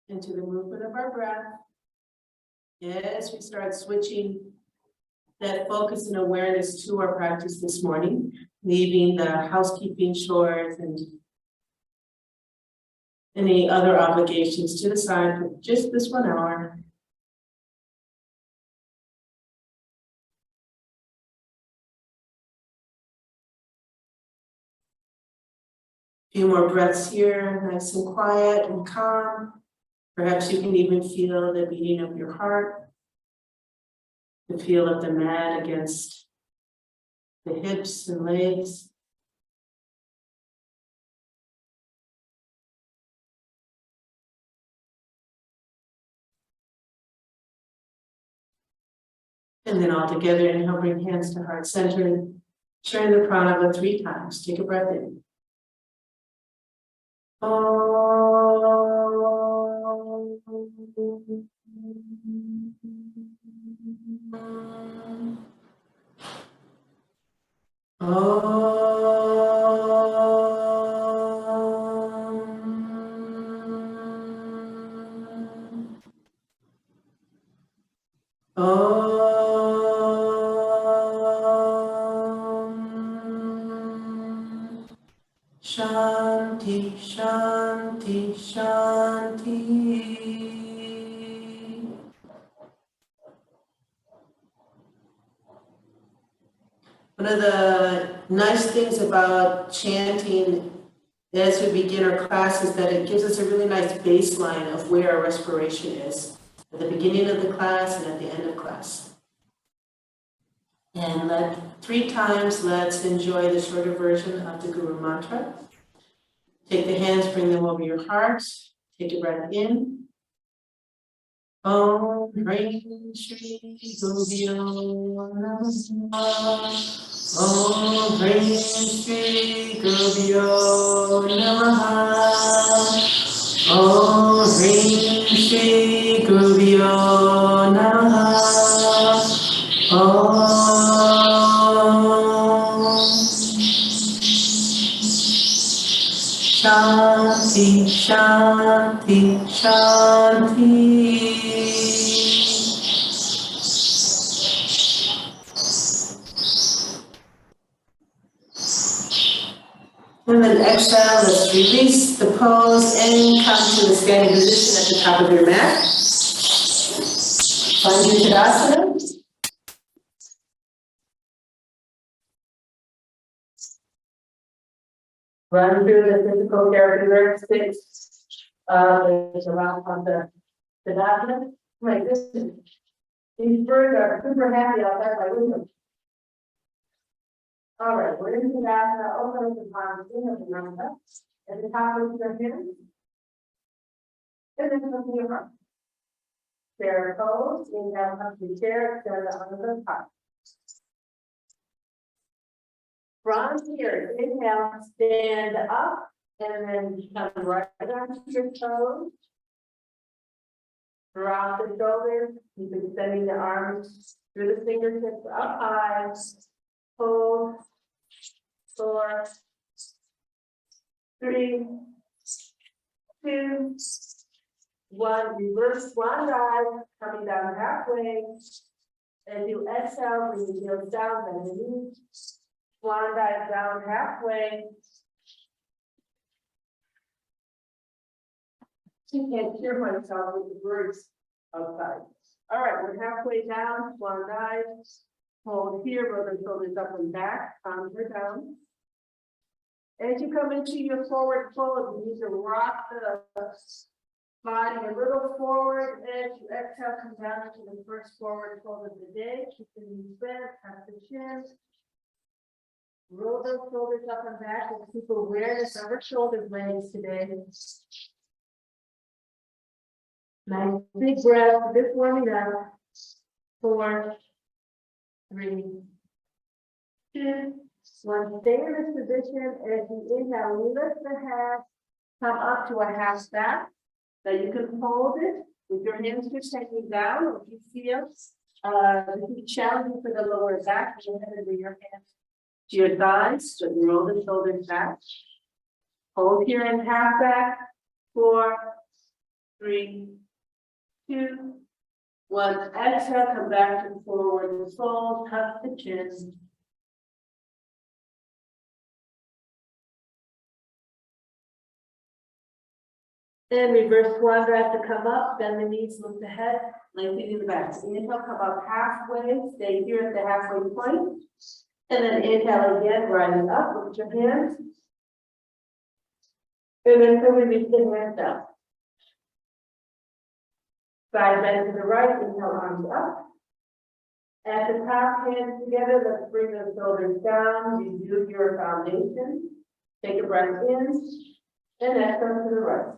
into the movement of our breath. As we start switching that focus and awareness to our practice this morning, leaving the housekeeping chores and any other obligations to the side for just this 1 hour. A few more breaths here, nice and quiet and calm. Perhaps you can even feel the beating of your heart, the feel of the mat against the hips and legs. And then all together, inhale, bring hands to heart center, sharing the pranava 3 times. Take a breath in. Shanti, Shanti, Shanti. One of the nice things about chanting as we begin our class is that it gives us a really nice baseline of where our respiration is at the beginning of the class and at the end of class. And 3 times, let's enjoy the shorter version of the Guru Mantra. Take the hands, bring them over your heart. Take a breath in. Om Hrim Shri Gurubhyo Namaha. Om Hrim Shri Gurubhyo Namaha. Om Hrim Shri Gurubhyo Namaha. Om Shanti, Shanti, Shanti. And then exhale, let's release the pose and come to the standing position at the top of your mat. Find your Tadasana. Run through the physical characteristics there's around on the Tadasana. My goodness. These birds are super happy outside my window. All right, we're in Tadasana. Open up the palms, inhale the Namaste. At the top of your hands. And then come to your front. Chair pose. Inhale, come to the chair. Extend the arms on top. From here, inhale, stand up, and then come right onto your toes. Drop the shoulders, keep extending the arms through the fingertips up high. Hold, 4, 3, 2, 1. Reverse swan dive, coming down halfway. As you exhale, bring the heels down, bend the knees. Swan dive down halfway. I can't hear myself with the birds outside. All right, we're halfway down, swan dive. Hold here, roll the shoulders up and back, palms are down. As you come into your forward fold, you need to rock the body a little forward. As you exhale, come down into the first forward fold of the day. Keep the knees bent, tap the chin. Roll those shoulders up and back and keep awareness of our shoulder blades today. Nice big breath, a bit warming up. 4, 3, 2, 1. Stay in this position. As you inhale, lift the hands, come up to a half stack. Now you can hold it with your hands just hanging down. Or if you feel this is challenging for the lower back, go ahead and bring your hands to your thighs, so you roll the shoulders back. Hold here in half back. 4, 3, 2, 1. Exhale, come back to forward fold, tuck the chin. And reverse swan dive to come up, bend the knees, lift the head, lengthening the back. So inhale, come up halfway, stay here at the halfway point. And then inhale again, rising up, lift your hands. And then we reach the hands down. Side bend to the right, inhale, arms up. At the top, hands together, let's bring the shoulders down, review your foundation. Take a breath in, and exhale to the right.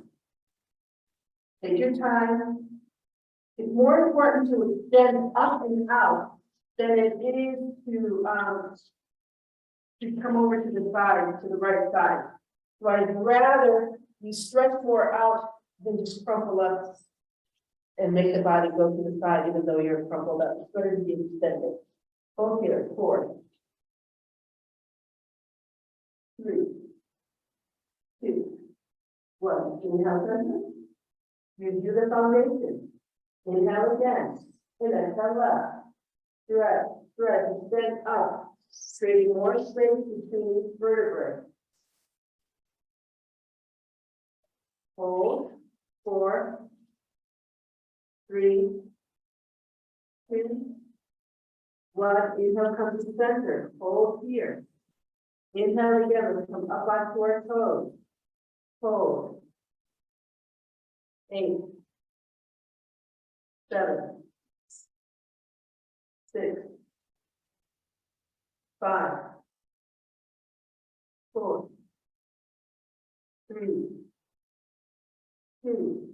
Take your time. It's more important to extend up and out than it is to come over to the side, to the right side. So I'd rather you stretch more out than just crumple up and make the body go to the side, even though you're crumpled up. It's better to be extended. Hold here, 4, 3, 2, 1. Inhale, center. Review the foundation. Inhale again. And exhale left. Stretch, stretch, extend up. Creating more space between each vertebrae. Hold. 4, 3, 2, 1. Inhale, come to the center. Hold here. Inhale again. Let's come up onto our toes. Hold. 8, 7, 6, 5, 4, 3, 2,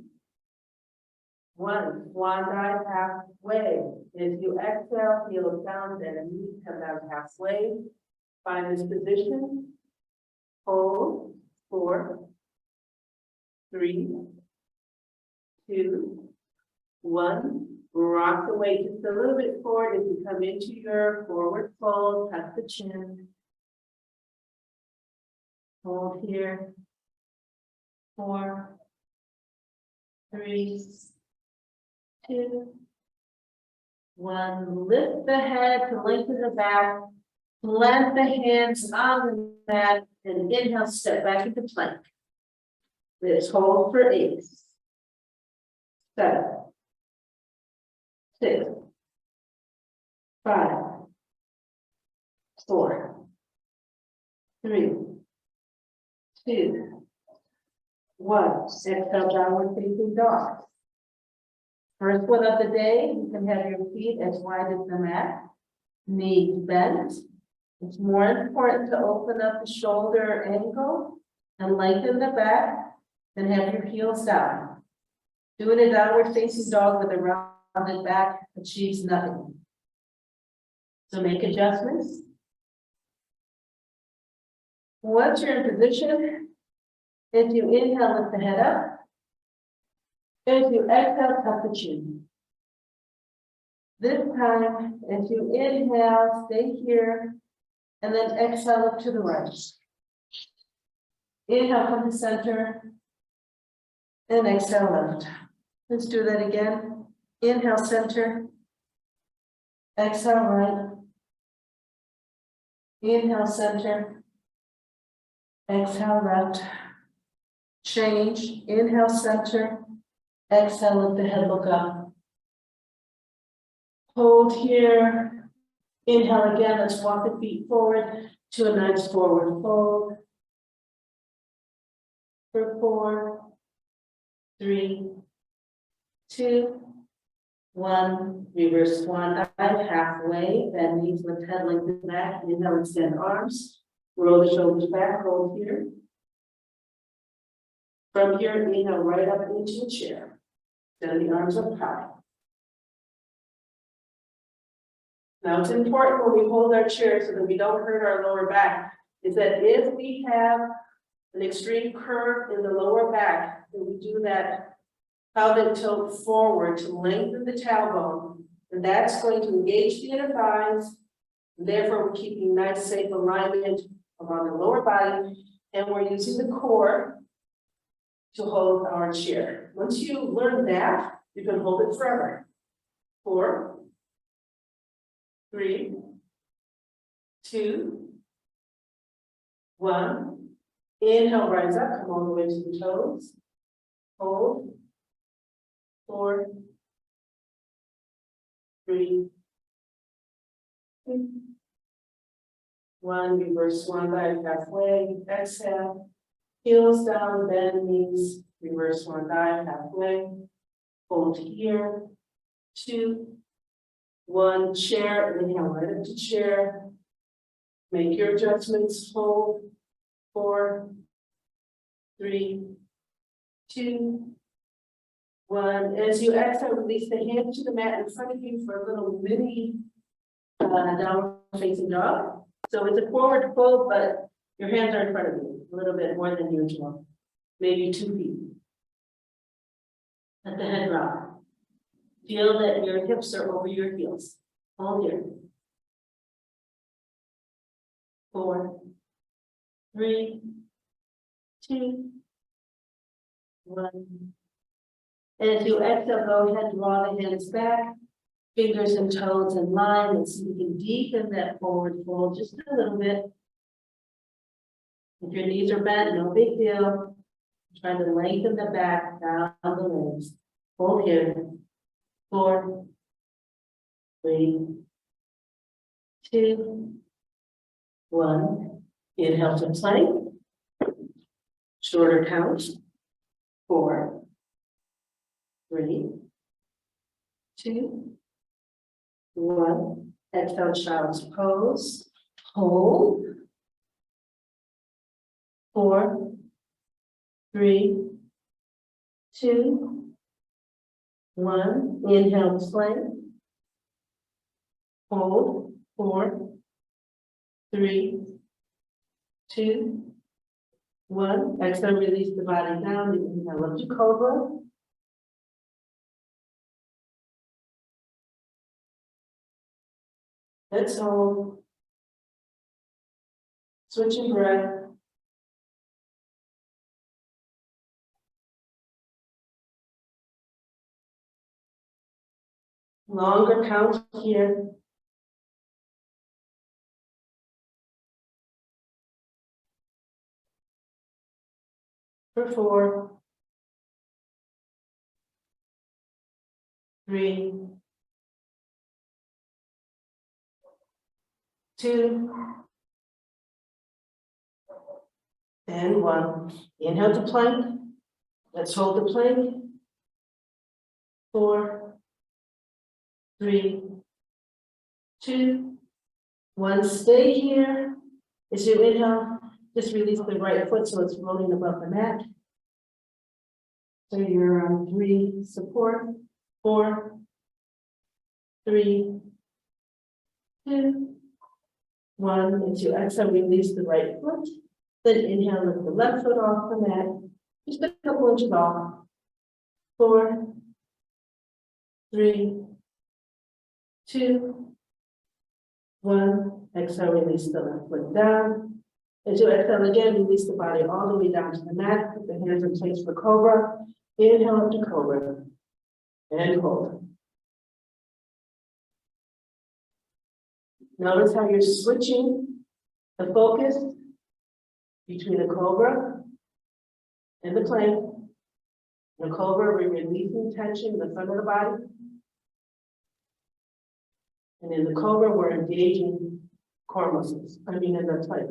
1. Swan dive halfway. As you exhale, heels down, then knees come down halfway. Find this position. Hold. 4, 3, 2, 1. Rock the weight just a little bit forward as you come into your forward fold. Tuck the chin. Hold here. 4, 3, 2, 1. Lift the head to lengthen the back. Plant the hands on the mat and inhale, step back into plank. Let's hold for 8, 7, 6, 5, 4, 3, 2, 1. Exhale, downward facing dog. First one of the day, you can have your feet as wide as the mat, knees bent. It's more important to open up the shoulder angle and lengthen the back than have your heels down. Doing a downward facing dog with a rounded back achieves nothing. So make adjustments. Once you're in position, if you inhale, lift the head up. As you exhale, tuck the chin. This time, as you inhale, stay here, and then exhale up to the right. Inhale, come to center, and exhale left. Let's do that again. Inhale, center. Exhale, right. Inhale, center. Exhale, left. Change. Inhale, center. Exhale, lift the head, look up. Hold here. Inhale again. Let's walk the feet forward to a nice forward fold. For 4, 3, 2, 1. Reverse swan dive halfway. Bend knees, lift head, lengthen back. Inhale, extend arms. Roll the shoulders back. Hold here. From here, inhale right up into a chair. Send the arms up high. Now it's important when we hold our chair so that we don't hurt our lower back, is that if we have an extreme curve in the lower back, then we do that pelvic tilt forward to lengthen the tailbone, and that's going to engage the inner thighs, and therefore we're keeping nice, safe alignment around the lower body, and we're using the core to hold our chair. Once you learn that, you can hold it forever. 4, 3, 2, 1. Inhale, rise up, come all the way to the toes. Hold. 4, 3, 2, 1. Reverse swan dive halfway. Exhale. Heels down, bend knees. Reverse swan dive halfway. Hold here. 2, 1. Chair. Inhale, right up to chair. Make your adjustments. Hold. 4, 3, 2, 1. As you exhale, release the hand to the mat in front of you for a little mini downward facing dog. So it's a forward fold, but your hands are in front of you a little bit more than usual, maybe 2 feet. Let the head drop. Feel that your hips are over your heels. Hold here. 4, 3, 2, 1. And as you exhale, go ahead and draw the hands back, fingers and toes in line, and so you can deepen that forward fold just a little bit. If your knees are bent, no big deal. Try to lengthen the back down the legs. Hold here. 4, 3, 2, 1. Inhale to plank. Shorter count. 4, 3, 2, 1. Exhale, child's pose. Hold. 4, 3, 2, 1. Inhale, plank. Hold. 4, 3, 2, 1. Exhale, release the body down. Inhale up to cobra. Let's hold. Switching breath. Longer count here. For 4, 3, 2, and 1. Inhale to plank. Let's hold the plank. 4, 3, 2, 1. Stay here. As you inhale, just release the right foot so it's rolling above the mat. So you're on 3 support. 4, 3, 2, 1. As you exhale, release the right foot. Then inhale, lift the left foot off the mat. Just a couple inches off. 4, 3, 2, 1. Exhale, release the left foot down. As you exhale again, release the body all the way down to the mat. Put the hands in place for cobra. Inhale up to cobra. And hold. Notice how you're switching the focus between the cobra and the plank. The cobra, we're releasing tension in the front of the body. And in the cobra, we're engaging core muscles. In the plank.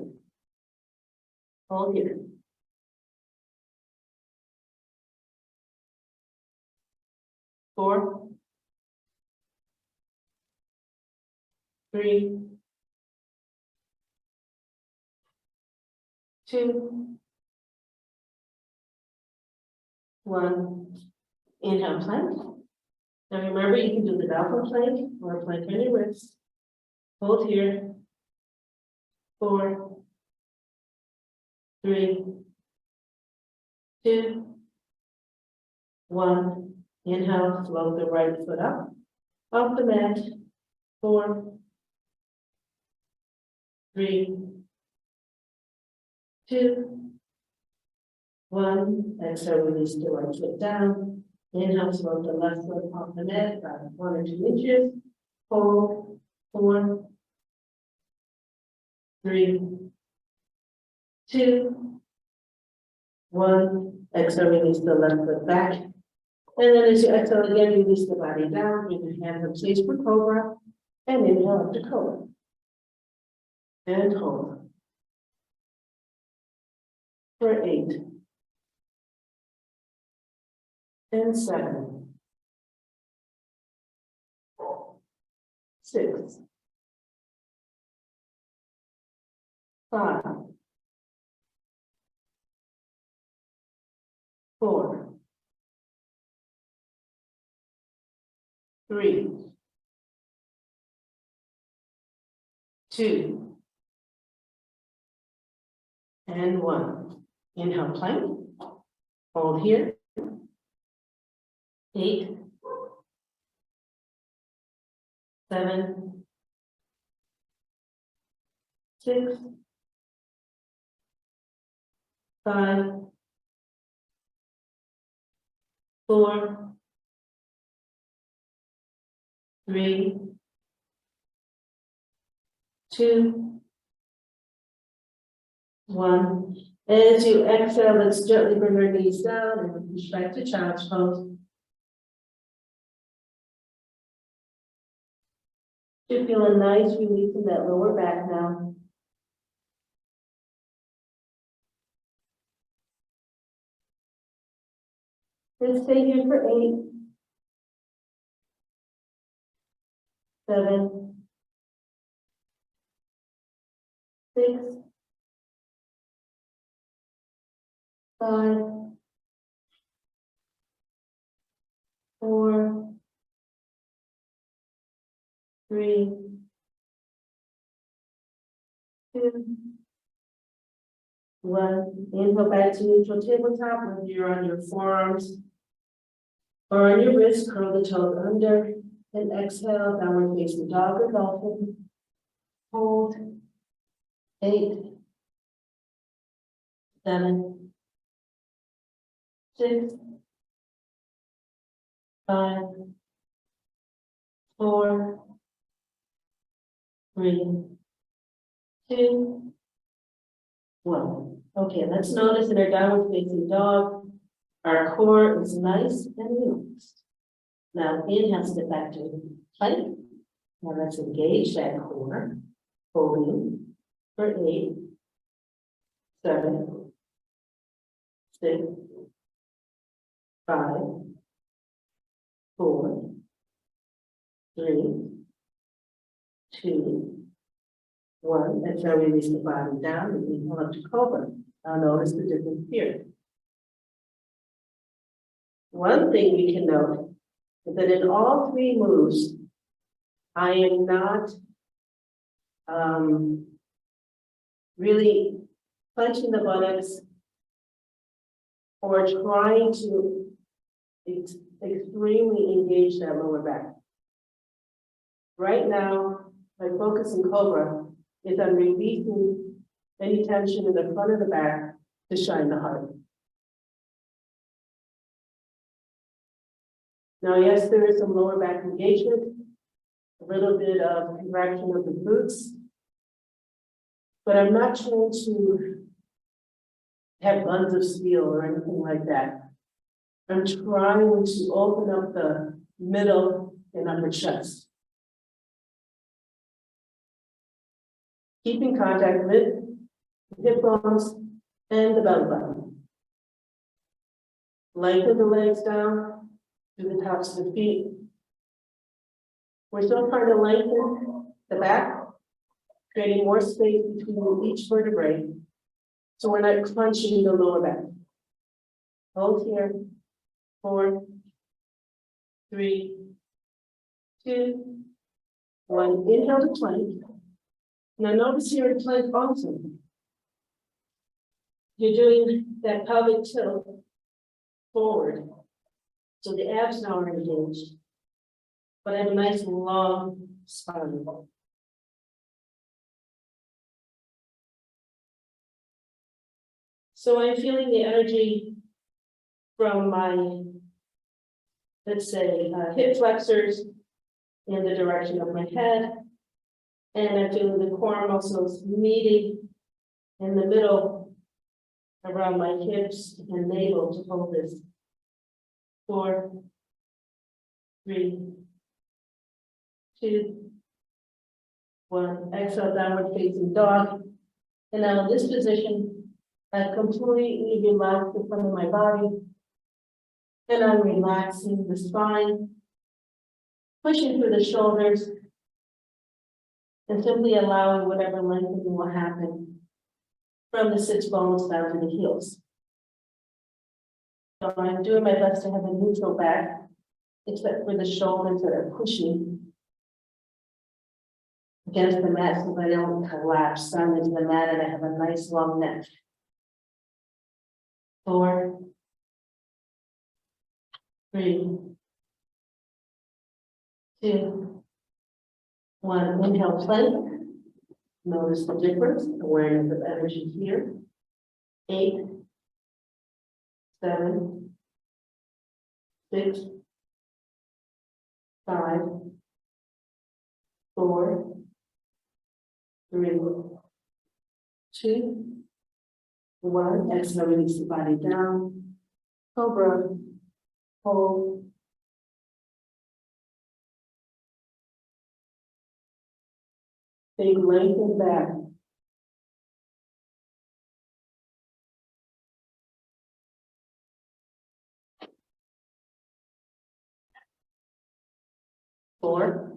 Hold here. 4, 3, 2, 1. Inhale, plank. Now remember, you can do the dolphin plank or a plank on your wrist. Hold here. 4, 3, 2, 1. Inhale, float the right foot up, off the mat. 4, 3, 2, 1, exhale, release the right foot down. Inhale, float the left foot off the mat, about 1 or 2 inches. Hold, 4, 3, 2, 1. Exhale, release the left foot back. And then as you exhale again, release the body down. Bring your hands up, please, for Cobra. And inhale up to Cobra. And hold. For 8. And 7. 6. 5. 4. 3. 2. And 1. Inhale, plank. Hold here. 8. 7. 6. 5. 4. 3. 2. 1. As you exhale, let's gently bring our knees down and push back to child's pose. You're feeling nice, releasing that lower back now. Then stay here for 8, 7, 6, 5, 4, 3, 2, 1. Inhale back to neutral tabletop, whether you're on your forearms or on your wrists, curl the toes under, and exhale, downward facing dog or dolphin. Hold. 8, 7, 6, 5, 4, 3, 2, 1. Okay, let's notice in our downward facing dog, our core is nice and relaxed. Now inhale, step back to plank. Now let's engage that core, holding for 8, 7, 6, 5, 4, 3, 2, 1. And so release the body down and inhale up to Cobra. Now notice the difference here. One thing we can note is that in all 3 moves, I am not really clenching the buttocks or trying to extremely engage that lower back. Right now, my focus in Cobra is on releasing any tension in the front of the back to shine the heart. Now, yes, there is some lower back engagement, a little bit of contraction of the glutes, but I'm not trying to have buns of steel or anything like that. I'm trying to open up the middle and upper chest. Keeping contact with the hip bones and the belly button. Lengthen the legs down to the tops of the feet. We're still trying to lengthen the back, creating more space between each vertebrae, so we're not crunching the lower back. Hold here. 4, 3, 2, 1. Inhale to plank. Now notice here in plank also, you're doing that pelvic tilt forward. So the abs now are engaged, but I have a nice long spine. So I'm feeling the energy from my, let's say, hip flexors in the direction of my head. And I'm feeling the core muscles meeting in the middle around my hips and navel to hold this. 4, 3, 2, 1. Exhale, downward facing dog. And now in this position, I completely relax the front of my body. And I'm relaxing the spine, pushing through the shoulders, and simply allowing whatever lengthening will happen from the sits bones down to the heels. So I'm doing my best to have a neutral back, except for the shoulders that are pushing against the mat so that I don't collapse down into the mat and I have a nice long neck. 4, 3, 2, 1. Inhale, plank. Notice the difference, awareness of energy here. 8, 7, 6, 5, 4, 3, 2, 1. Exhale, release the body down. Cobra. Hold. Big lengthen back. 4,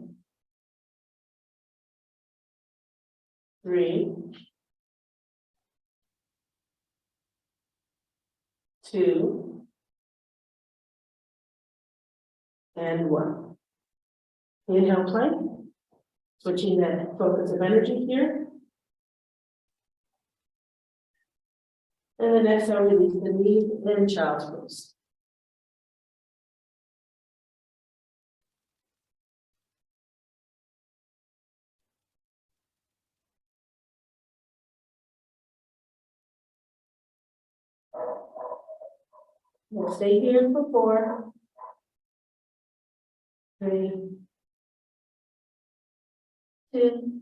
3, 2, and 1. Inhale, plank. Switching that focus of energy here. And then exhale, release the knees and child's pose. We'll stay here for 4, 3, 2,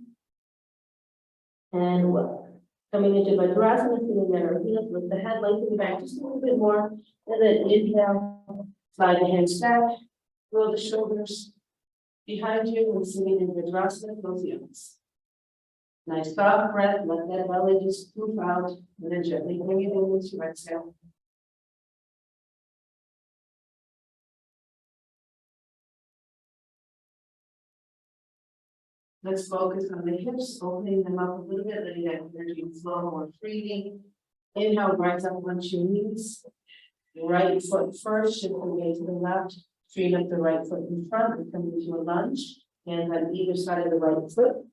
and 1. Coming into Vajrasana, sitting at our heels with the head lengthening back just a little bit more. And then inhale, slide the hands back, roll the shoulders behind you and sitting in Vajrasana, close the eyes. Nice soft breath, let that belly just move out, and then gently bring it in with your exhale. Let's focus on the hips, opening them up a little bit, letting that energy flow more freely. Inhale, rise up onto your knees. Right foot first, shift the weight to the left. Straight up the right foot in front and come into a lunge. And on either side of the right foot,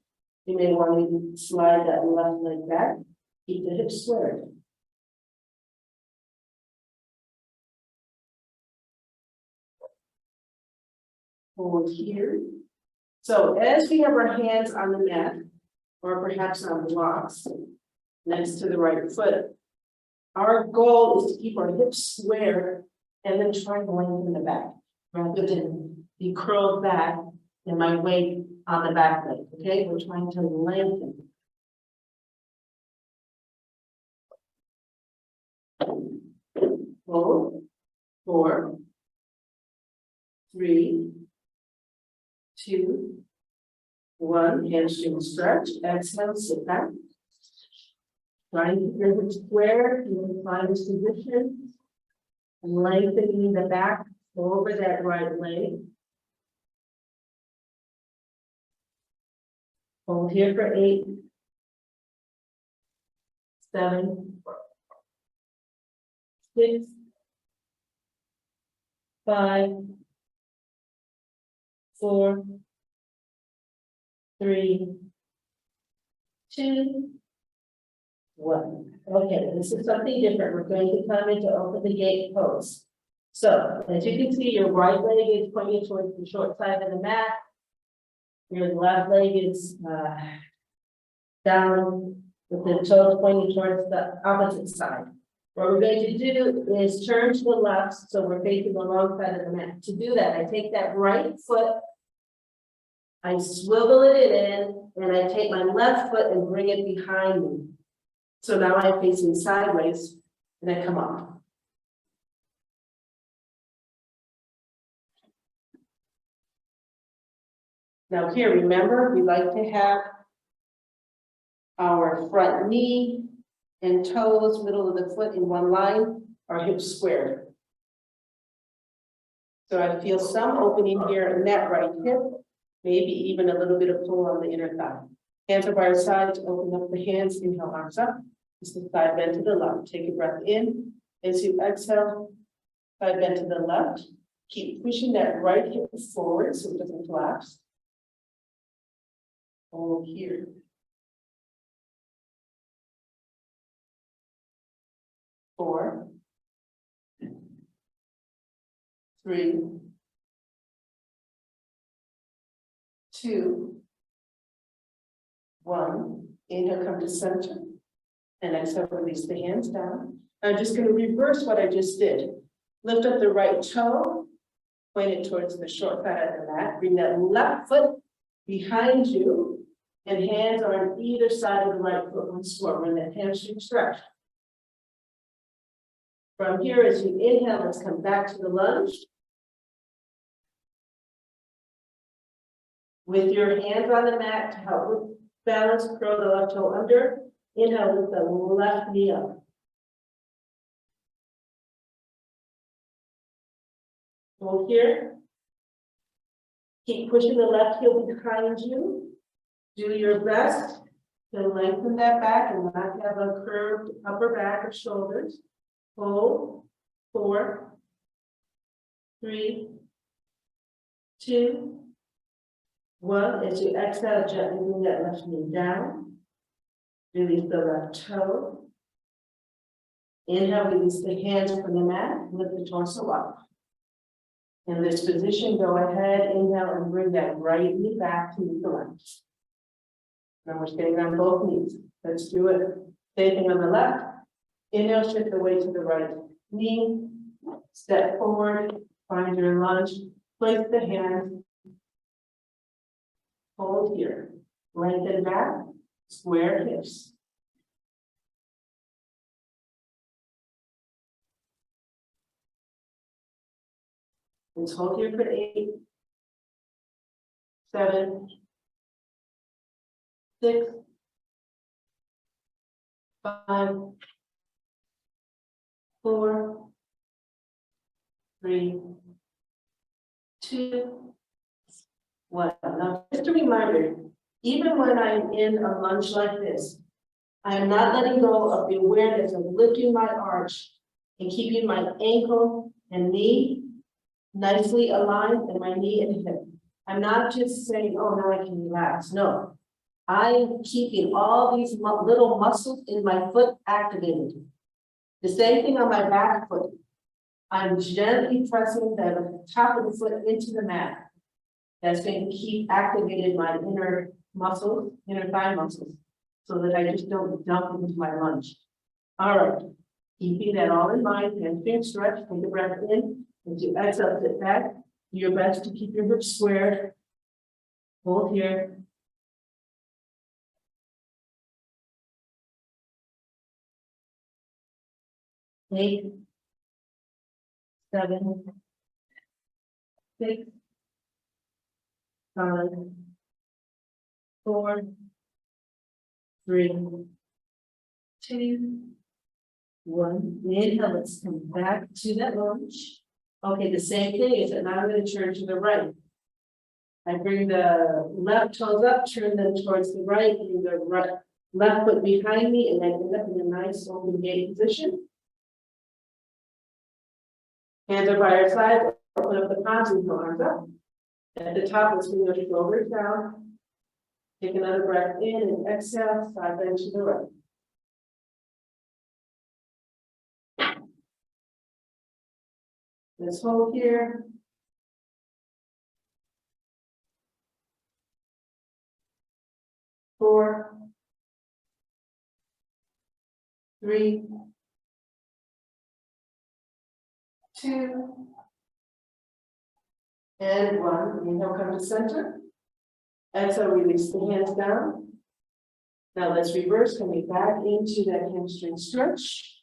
you may want to slide that left leg back. Keep the hips squared. Hold here. So as we have our hands on the mat, or perhaps on blocks, next to the right foot, our goal is to keep our hips square and then try to lengthen the back, rather than be curled back and my weight on the back leg, okay? We're trying to lengthen. Hold, 4, 3, 2, 1. Hamstring stretch. Exhale, sit back. Try and keep your hips square. You can find this position. Lengthening the back over that right leg. Hold here for 8, 7, 6, 5, 4, 3, 2, 1. Okay, this is something different. We're going to come into open the gate pose. So as you can see, your right leg is pointing towards the short side of the mat. Your left leg is down with the toes pointing towards the opposite side. What we're going to do is turn to the left, so we're facing the wrong side of the mat. To do that, I take that right foot, I swivel it in, and I take my left foot and bring it behind me. So now I'm facing sideways, and I come up. Now here, remember, we like to have our front knee and toes, middle of the foot in one line, our hips squared. So I feel some opening here in that right hip, maybe even a little bit of pull on the inner thigh. Hands are by our sides, open up the hands, inhale, arms up. Just the side bend to the left. Take a breath in. As you exhale, side bend to the left. Keep pushing that right hip forward so it doesn't collapse. Hold here. 4, 3, 2, 1. Inhale, come to center. And exhale, release the hands down. I'm just going to reverse what I just did. Lift up the right toe, point it towards the short side of the mat. Bring that left foot behind you, and hands are on either side of the right foot once more. Run that hamstring stretch. From here, as you inhale, let's come back to the lunge. With your hands on the mat to help with balance, curl the left toe under. Inhale with the left knee up. Hold here. Keep pushing the left heel behind you. Do your best to lengthen that back and not have a curved upper back or shoulders. Hold. 4, 3, 2, 1. As you exhale, gently bring that left knee down. Release the left toe. Inhale, release the hands from the mat. Lift the torso up. In this position, go ahead, inhale, and bring that right knee back to meet the left. Now we're staying on both knees. Let's do it. Same thing on the left. Inhale, shift the weight to the right knee. Step forward, find your lunge. Place the hands. Hold here. Lengthen back. Square hips. Let's hold here for 8, 7, 6, 5, 4, 3, 2, 1. Now, just a reminder, even when I'm in a lunge like this, I am not letting go of the awareness of lifting my arch and keeping my ankle and knee nicely aligned and my knee and hip. I'm not just saying, oh, now I can relax. No, I'm keeping all these little muscles in my foot activated. The same thing on my back foot. I'm gently pressing the top of the foot into the mat. That's going to keep activated my inner muscles, inner thigh muscles, so that I just don't dump into my lunge. All right, keeping that all in mind, hamstring stretch, take a breath in. As you exhale, sit back. Do your best to keep your hips squared. Hold here. Eight, 7, 6, 5, 4, 3, 2, 1. Inhale, let's come back to that lunge. Okay, the same thing is that now I'm going to turn to the right. I bring the left toes up, turn them towards the right, bring the right left foot behind me, and then end up in a nice open gate position. Hands are by our side, open up the palms and go arms up. At the top, let's bring your shoulders down. Take another breath in and exhale, side bend to the right. Let's hold here. 4, 3, 2, and 1. Inhale, come to center. Exhale, release the hands down. Now let's reverse, coming back into that hamstring stretch.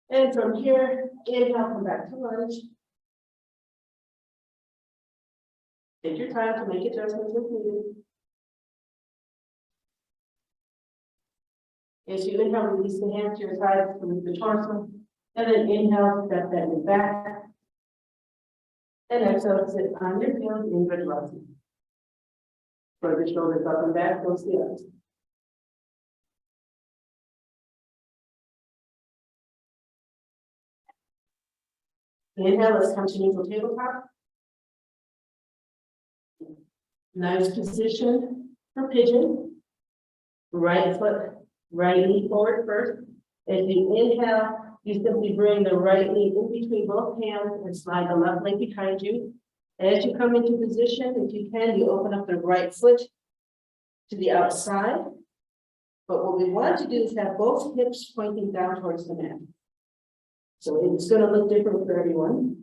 And from here, inhale, come back to lunge. Take your time to make adjustments if needed. As you inhale, release the hands to your sides, remove the torso. And then inhale, step that knee back. And exhale, sit on your heels in Vrajasana. Spread the shoulders up and back, close the eyes. Inhale, let's come to neutral tabletop. Nice position for pigeon. Right foot, right knee forward first. As you inhale, you simply bring the right knee in between both hands and slide the left leg behind you. As you come into position, if you can, you open up the right foot to the outside. But what we want to do is have both hips pointing down towards the mat. So it's going to look different for everyone.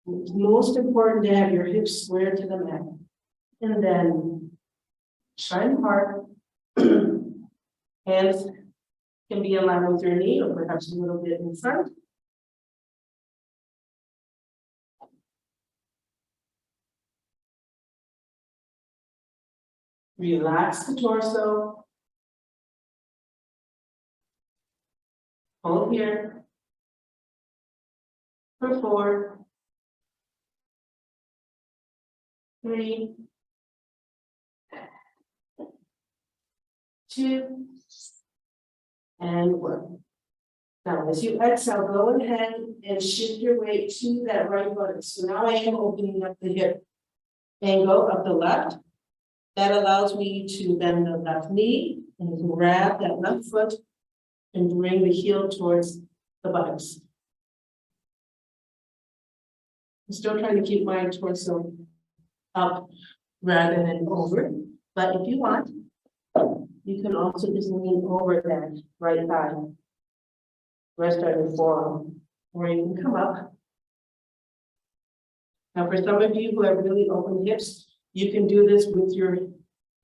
It's most important to have your hips square to the mat. And then shine hard. Hands can be in line with your knee or perhaps a little bit in front. Relax the torso. Hold here. For 4, 3, 2, and 1. Now, as you exhale, go ahead and shift your weight to that right buttock. So now I am opening up the hip angle of the left. That allows me to bend the left knee and grab that left foot and bring the heel towards the buttocks. I'm still trying to keep my torso up rather than over, but if you want, you can also just lean over that right thigh. Rest on your forearm, or you can come up. Now, for some of you who have really open hips, you can do this with your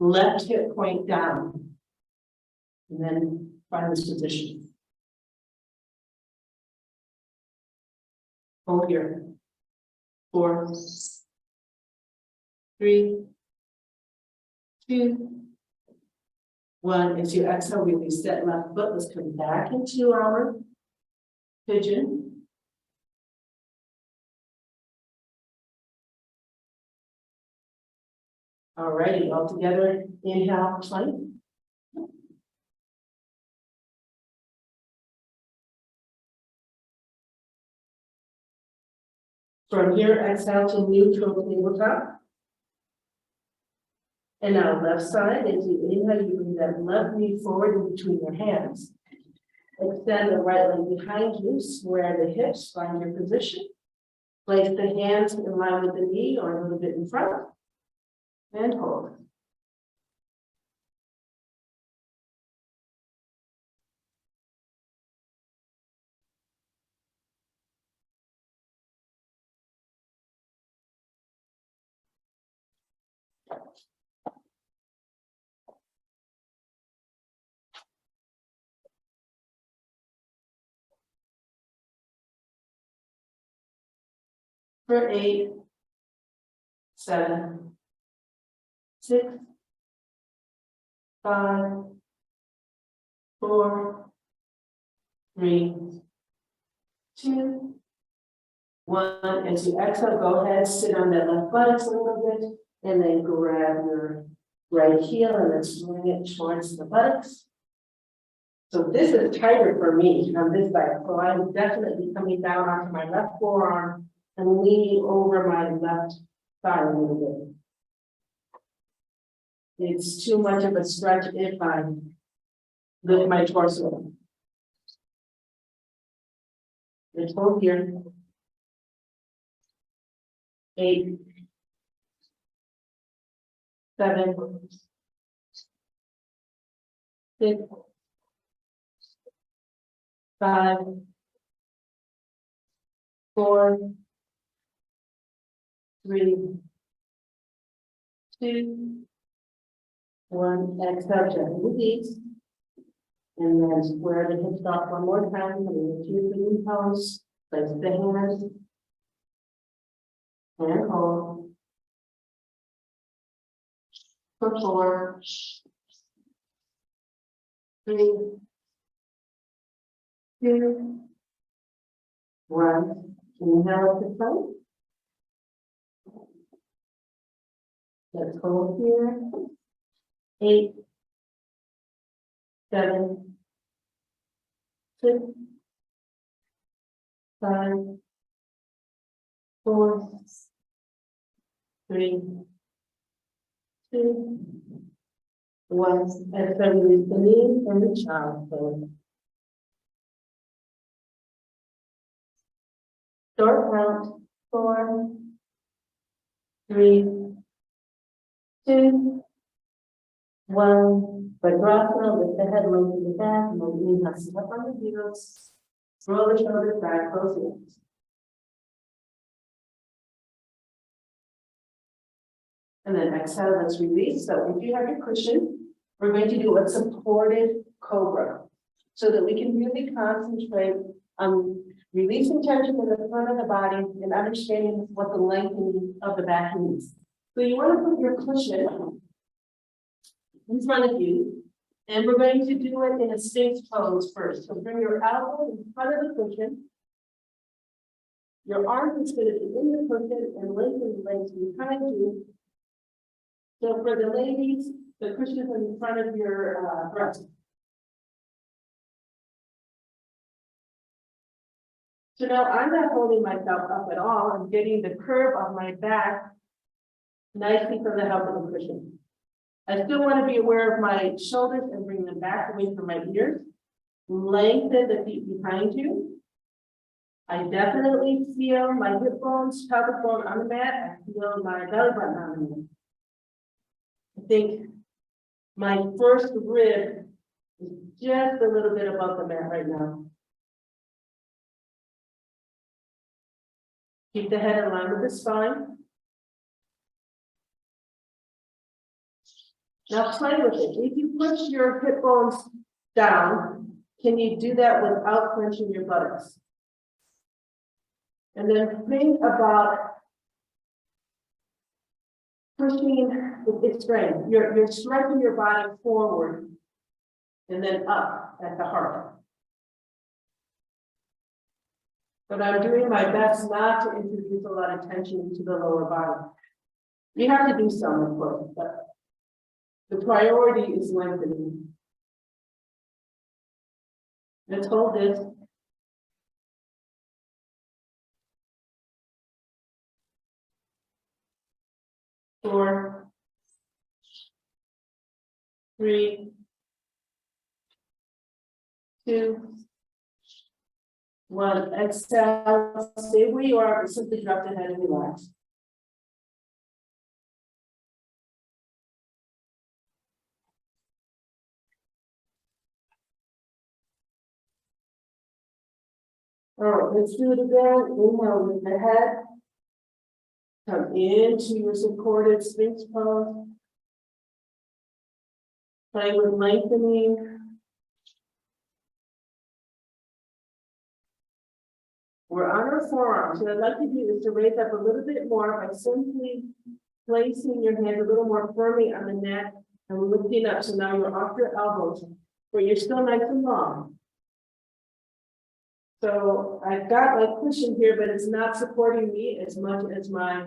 left hip point down, and then find this position. Hold here. 4, 3, 2, 1. As you exhale, release that left foot. Let's come back into our pigeon. All righty, all together. Inhale, plank. From here, exhale to neutral tabletop. And now left side, as you inhale, you bring that left knee forward in between your hands. Extend the right leg behind you, square the hips, find your position. Place the hands in line with the knee or a little bit in front. And hold. For 8, 7, 6, 5, 4, 3, 2, 1. As you exhale, go ahead, sit on that left buttocks a little bit, and then grab your right heel and let's bring it towards the buttocks. So this is tighter for me on this side. So I'm definitely coming down onto my left forearm and leaning over my left thigh a little bit. It's too much of a stretch if I lift my torso. Let's hold here. 8, 7, 6, 5, 4, 3, 2, 1. Exhale, gently release. And then square the hips off one more time. Coming into your knees pose. Place the hands. And hold. For 4, 3, 2, 1. Inhale up to front. Let's hold here. 8, 7, 6, 5, 4, 3, 2, 1. And so release the knee and the child pose. Short count. 4, 3, 2, 1. Vajrasana, lift the head, lengthen the back, and then inhale, step on the heels. Roll the shoulders back, close the hands. And then exhale, let's release. So if you have your cushion, we're going to do a supported cobra so that we can really concentrate on releasing tension in the front of the body and understanding what the lengthening of the back means. So you want to put your cushion in front of you, and we're going to do it in a Sphinx pose first. So bring your elbow in front of the cushion. Your arm is going to be in the cushion and lengthen the legs behind you. So for the ladies, the cushion is in front of your breast. So now I'm not holding myself up at all. I'm getting the curve of my back nicely from the help of the cushion. I still want to be aware of my shoulders and bring them back away from my ears. Lengthen the feet behind you. I definitely feel my hip bones, pelvic bone on the mat. I feel my belly button on the mat. I think my first rib is just a little bit above the mat right now. Keep the head in line with the spine. Now play with it. If you push your hip bones down, can you do that without clenching your buttocks? And then think about pushing its strength. You're stretching your body forward and then up at the heart. But I'm doing my best not to introduce a lot of tension into the lower body. You have to do some, of course, but the priority is lengthening. Let's hold this. Four, 3, 2, 1. Exhale. Stay where you are, but simply drop the head and relax. All right, let's do it again. Inhale with the head. Come into your supported Sphinx pose. Play with lengthening. We're on our forearms. What I'd like to do is to raise up a little bit more by simply placing your hand a little more firmly on the neck and lifting up. So now you're off your elbows, but you're still nice and long. So I've got my cushion here, but it's not supporting me as much as my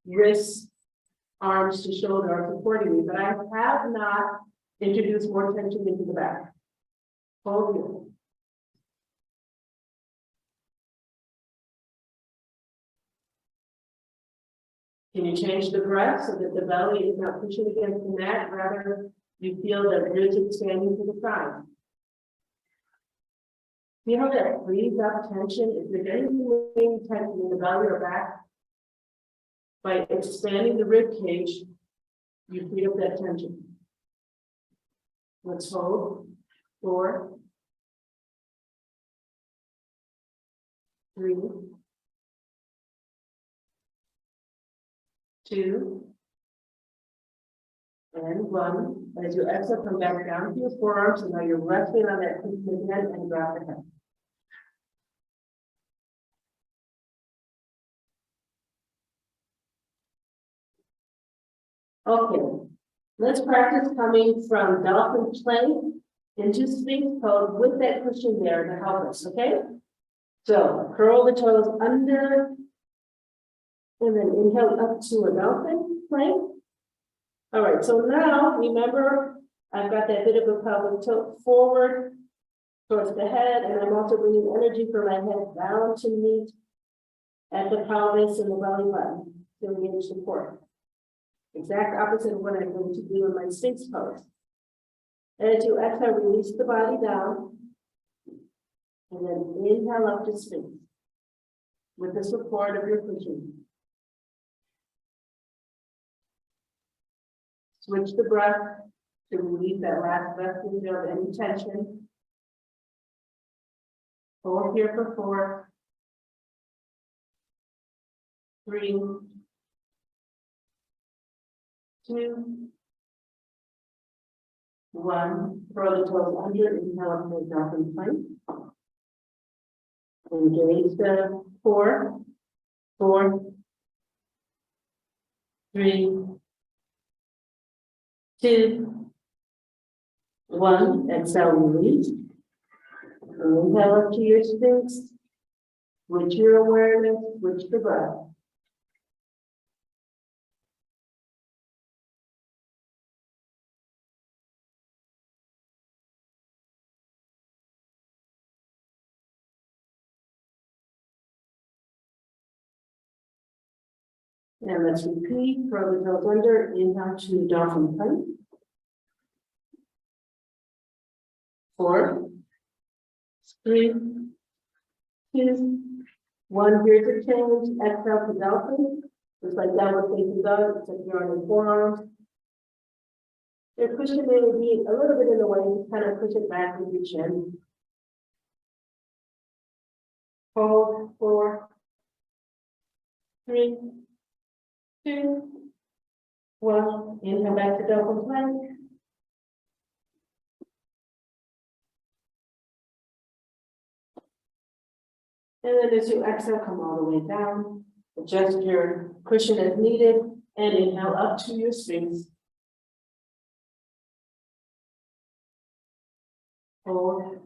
wrists, arms to shoulder are supporting me, but I have not introduced more tension into the back. Hold here. Can you change the breath so that the belly is not pushing against the mat, rather you feel the ribs expanding to the side? See how that frees up tension? If there's any tension in the belly or back, by expanding the rib cage, you free up that tension. Let's hold. 4, 3, 2, and 1. As you exhale, come back down to your forearms, and now you're resting on that cushion again and drop the head. Okay, let's practice coming from dolphin plank into Sphinx pose with that cushion there to help us, okay? So curl the toes under, and then inhale up to a dolphin plank. All right, so now remember, I've got that bit of a pelvic tilt forward towards the head, and I'm also bringing energy from my head down to meet at the pelvis and the belly button to engage support. Exact opposite of what I'm going to do in my Sphinx pose. As you exhale, release the body down, and then inhale up to Sphinx with the support of your cushion. Switch the breath to release that last vestige of any tension. Hold here for 4, 3, 2, 1. Throw the toes under, inhale up to dolphin plank. Engage the 4, 4, 3, 2, 1. Exhale, release. Inhale up to your Sphinx. Switch your awareness, switch the breath. And let's repeat, throw the toes under, inhale to dolphin plank. 4, 3, 2, 1. Here's a change. Exhale to dolphin. Just like downward facing dog, except you're on your forearms. Your cushion may be a little bit in the way, just kind of push it back with your chin. Hold. 4, 3, 2, 1. Inhale back to dolphin plank. And then as you exhale, come all the way down. Adjust your cushion as needed, and inhale up to your Sphinx. Hold.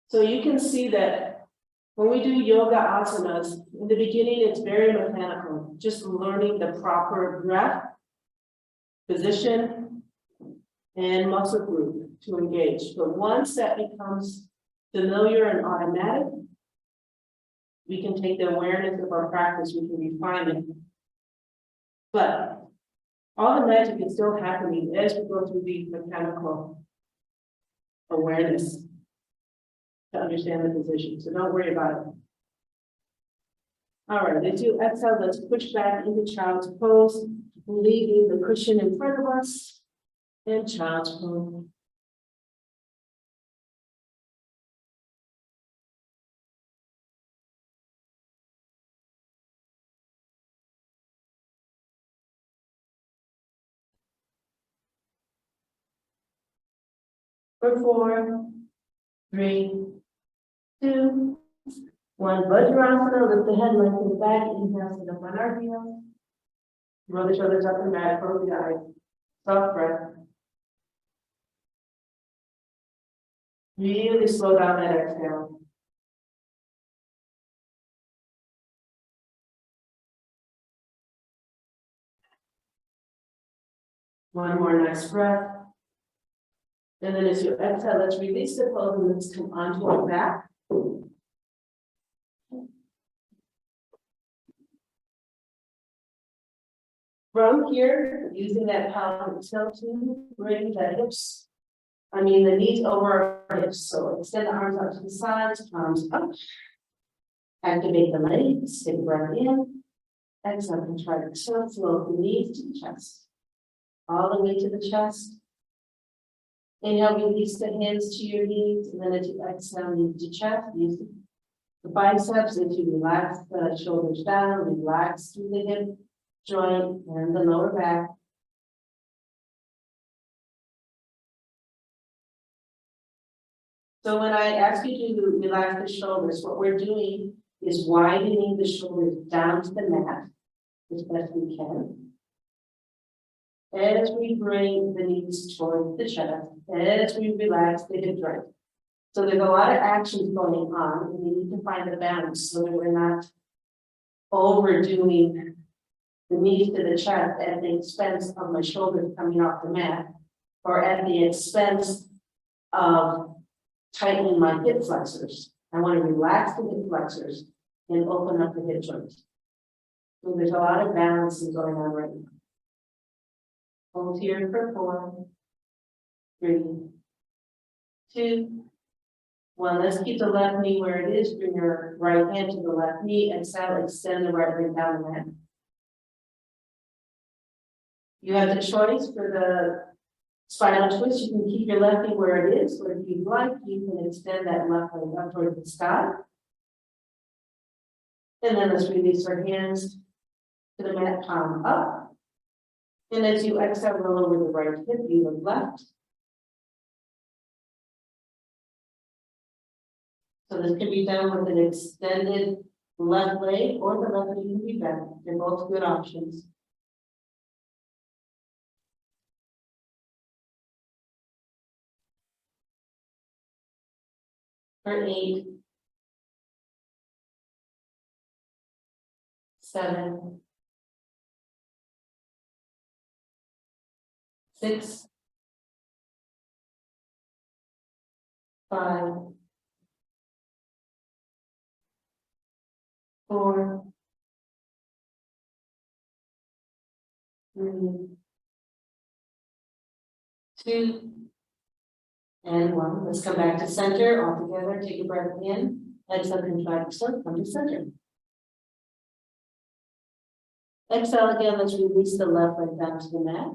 So you can see that when we do yoga asanas, in the beginning, it's very mechanical, just learning the proper breath, position, and muscle group to engage. But once that becomes familiar and automatic, we can take the awareness of our practice, we can refine it. But all the magic is still happening as we go through the mechanical awareness to understand the position. So don't worry about it. All right, as you exhale, let's push back into child's pose, leaving the cushion in front of us in child's pose. For 4, 3, 2, 1. Vajrasana, lift the head, lengthen back, inhale, sit up on our heels. Roll the shoulders up and back, close the eyes. Soft breath. Really slow down that exhale. One more nice breath. And then as you exhale, let's release the pose and let's come onto our back. From here, using that pelvic tilt to bring the hips, the knees over our hips. So extend the arms out to the sides, palms up. Activate the legs, take a breath in. Exhale, and try to flow the knees to the chest. All the way to the chest. Inhale, release the hands to your knees, and then as you exhale, release the chest, use the biceps as you relax the shoulders down, relax through the hip joint and the lower back. So when I ask you to relax the shoulders, what we're doing is widening the shoulders down to the mat as best we can. As we bring the knees towards the chest, as we relax the hip joint. So there's a lot of actions going on, and we need to find the balance so that we're not overdoing the knees to the chest at the expense of my shoulders coming off the mat, or at the expense of tightening my hip flexors. I want to relax the hip flexors and open up the hip joints. So there's a lot of balancing going on right now. Hold here for 4, 3, 2, 1. Let's keep the left knee where it is. Bring your right hand to the left knee. Exhale, extend the right leg down the mat. You have the choice for the spinal twist. You can keep your left knee where it is, or if you'd like, you can extend that left leg up towards the sky. And then let's release our hands to the mat, palm up. And as you exhale, roll over the right hip, you look left. So this can be done with an extended left leg, or the left knee can be bent. They're both good options. For 8, 7, 6, 5, 4, 3, 2, and 1. Let's come back to center all together. Take a breath in. Exhale, contract yourself. Come to center. Exhale again. Let's release the left leg down to the mat.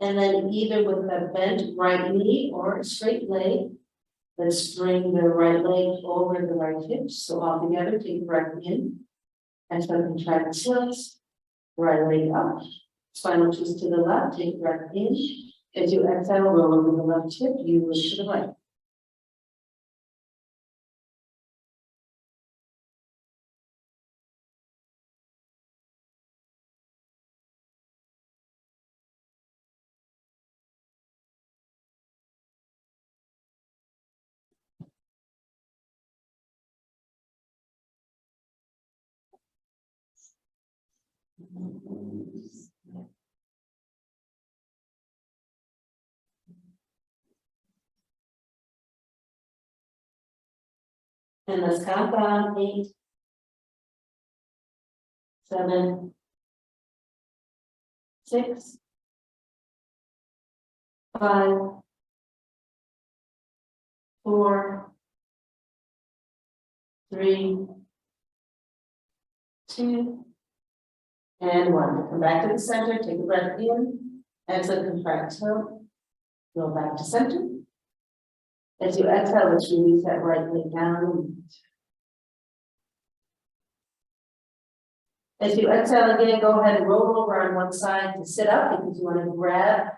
And then either with a bent right knee or a straight leg, let's bring the right leg over the right hip. So all together, take a breath in. Exhale, contract yourselves. Right leg up. Spinal twist to the left. Take a breath in. As you exhale, roll over the left hip, you move to the right. And let's count down. 8, 7, 6, 5, 4, 3, 2, and 1. Come back to the center. Take a breath in. Exhale, contract. So go back to center. As you exhale, let's release that right leg down. As you exhale again, go ahead and roll over on one side to sit up, because you want to grab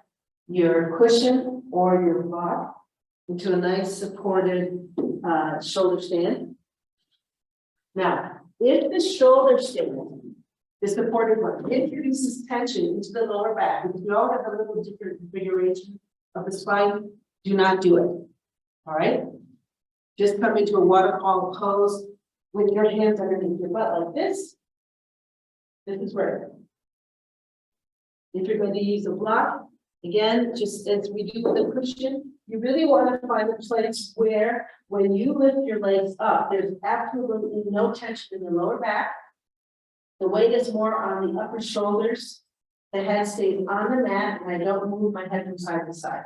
your cushion or your block into a nice supported shoulder stand. Now, if the shoulder stand, the supported one, introduces tension into the lower back, because we all have a little different configuration of the spine, do not do it. All right? Just come into a waterfall pose with your hands underneath your butt like this. This is where, if you're going to use a block, again, just as we do with the cushion, you really want to find a place where, when you lift your legs up, there's absolutely no tension in the lower back. The weight is more on the upper shoulders. The head stays on the mat, and I don't move my head from side to side.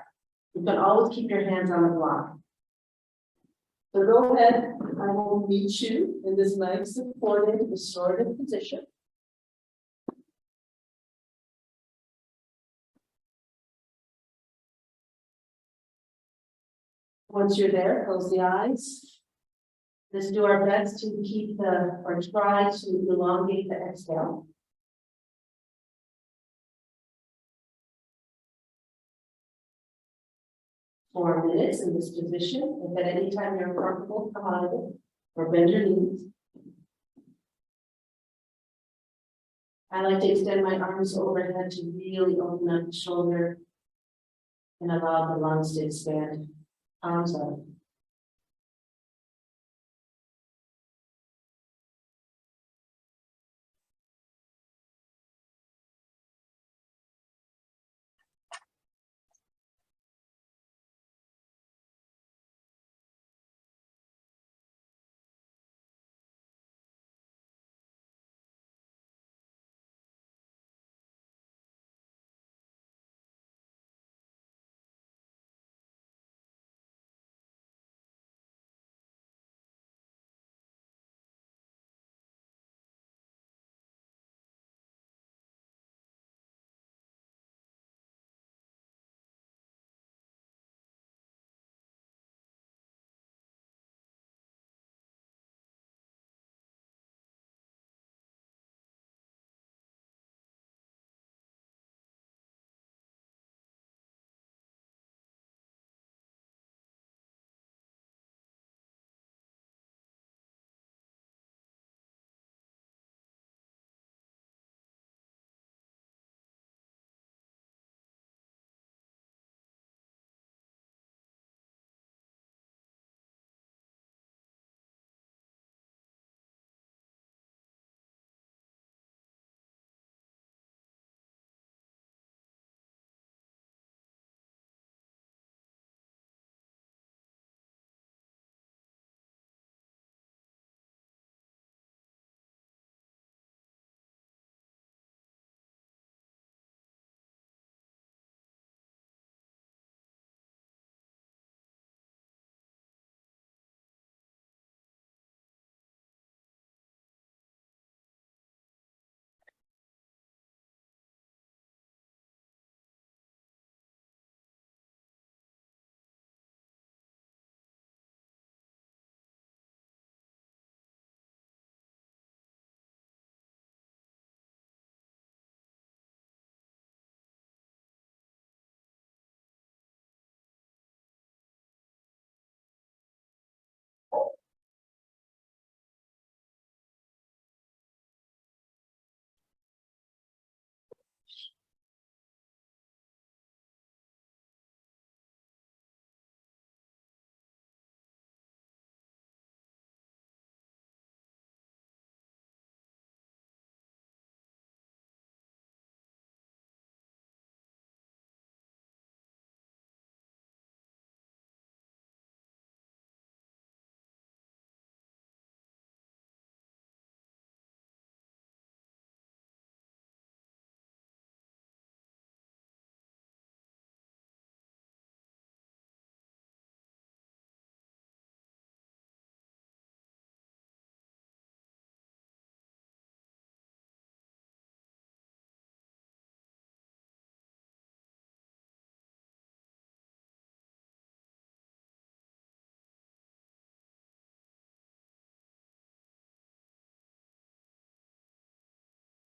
You can always keep your hands on the block. So go ahead, I will meet you in this nice supported, restorative position. Once you're there, close the eyes. Let's do our best to keep or try to elongate the exhale. For minutes in this position. If at any time you're comfortable, come out of it or bend your knees. I like to extend my arms overhead to really open up the shoulder and allow the lungs to expand. Arms up.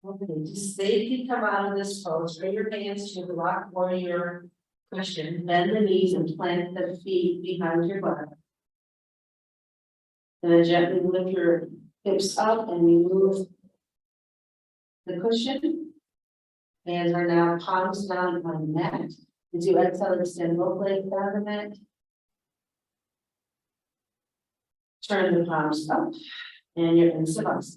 Okay, just safely come out of this pose. Bring your hands to the rock warrior cushion. Bend the knees and plant the feet behind your butt. And then gently lift your hips up and remove the cushion. Hands are now palms down on the mat. As you exhale, extend both legs down the mat. Turn the palms up and you're in Savasana.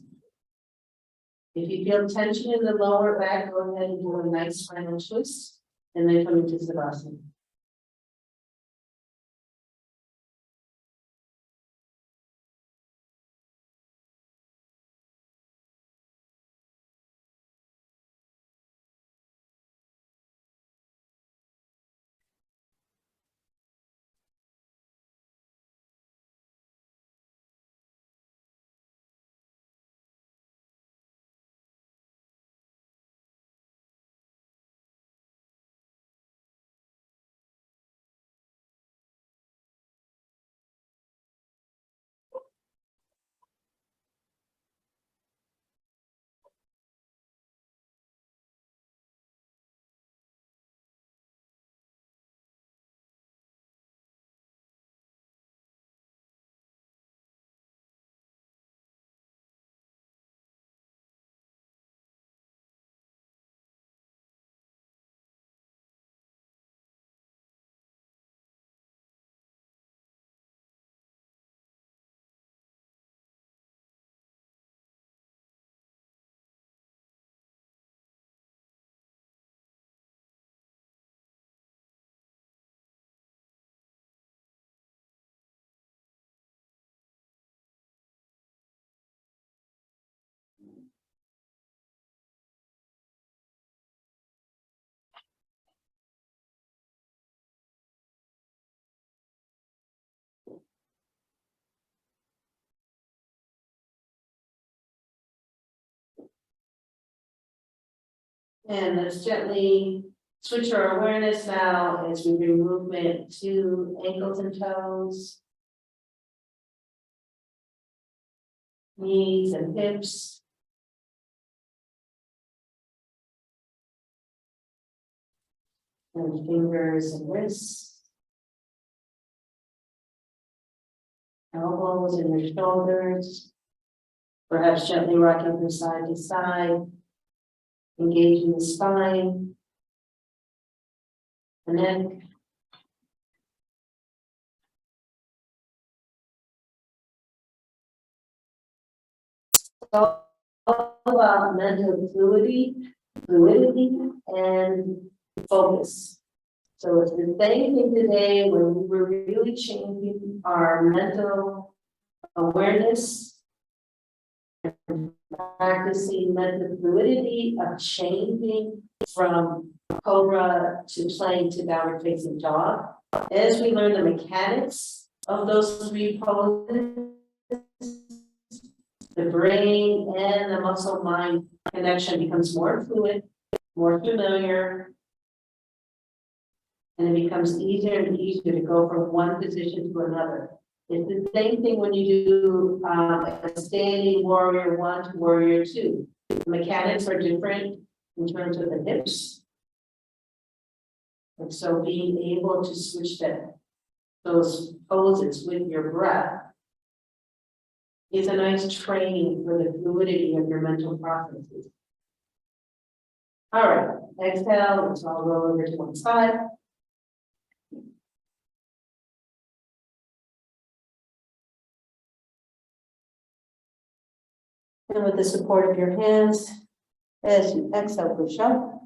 If you feel tension in the lower back, go ahead and do a nice final twist and then come into Savasana. And let's gently switch our awareness now as we bring movement to ankles and toes, knees and hips. And fingers and wrists. Elbows and your shoulders. Perhaps gently rocking from side to side. Engaging the spine. The neck. All about mental fluidity and focus. So it's the same thing today when we're really changing our mental awareness and practicing mental fluidity of changing from cobra to plane to downward facing dog. As we learn the mechanics of those three poses, the brain and the muscle mind connection becomes more fluid, more familiar, and it becomes easier and easier to go from one position to another. It's the same thing when you do a standing warrior 1 to warrior 2. The mechanics are different in terms of the hips. And so being able to switch those poses with your breath is a nice training for the fluidity of your mental processes. All right, exhale, let's all roll over to one side. And with the support of your hands, as you exhale, push up.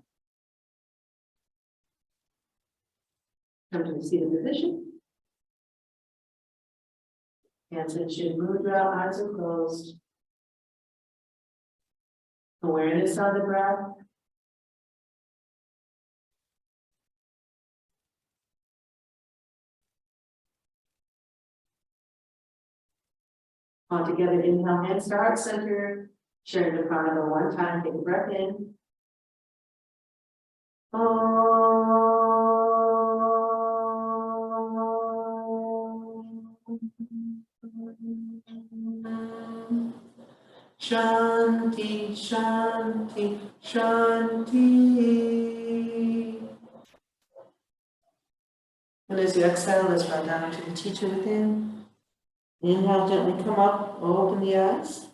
Come to the seated position. Hands in Shin Mudra, eyes are closed. Awareness on the breath. All together, inhale, hands to heart center. Sharing the prana one time, take a breath in. Shanti, Shanti, Shanti. And as you exhale, let's bow down to the teacher within. Inhale, gently come up, open the eyes.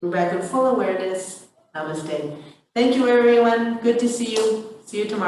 We're back in full awareness. Namaste. Thank you, everyone. Good to see you. See you tomorrow.